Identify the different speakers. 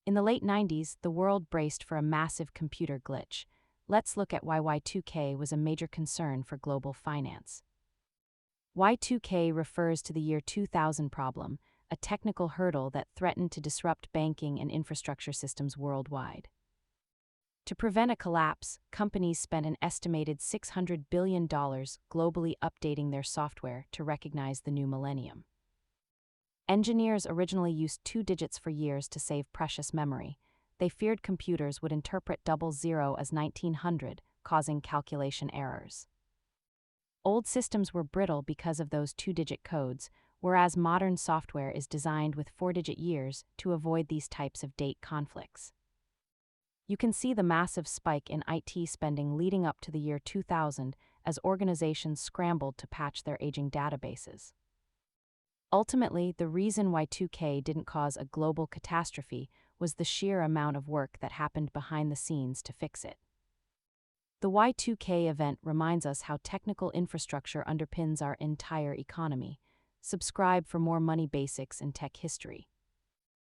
Speaker 1: In the late 90s, the world braced for a massive computer glitch. Let's look at why Y2K was a major concern for global finance. Y2K refers to the year 2000 problem, a technical hurdle that threatened to disrupt banking and infrastructure systems worldwide. To prevent a collapse, companies spent an estimated $600 billion globally updating their software to recognize the new millennium. Engineers originally used 2 digits for years to save precious memory. They feared computers would interpret 00 as 1900, causing calculation errors. Old systems were brittle because of those 2-digit codes, whereas modern software is designed with 4-digit years to avoid these types of date conflicts. You can see the massive spike in IT spending leading up to the year 2000 as organizations scrambled to patch their aging databases. Ultimately, the reason Y2K didn't cause a global catastrophe was the sheer amount of work that happened behind the scenes to fix it. The Y2K event reminds us how technical infrastructure underpins our entire economy. Subscribe for more money basics and tech history.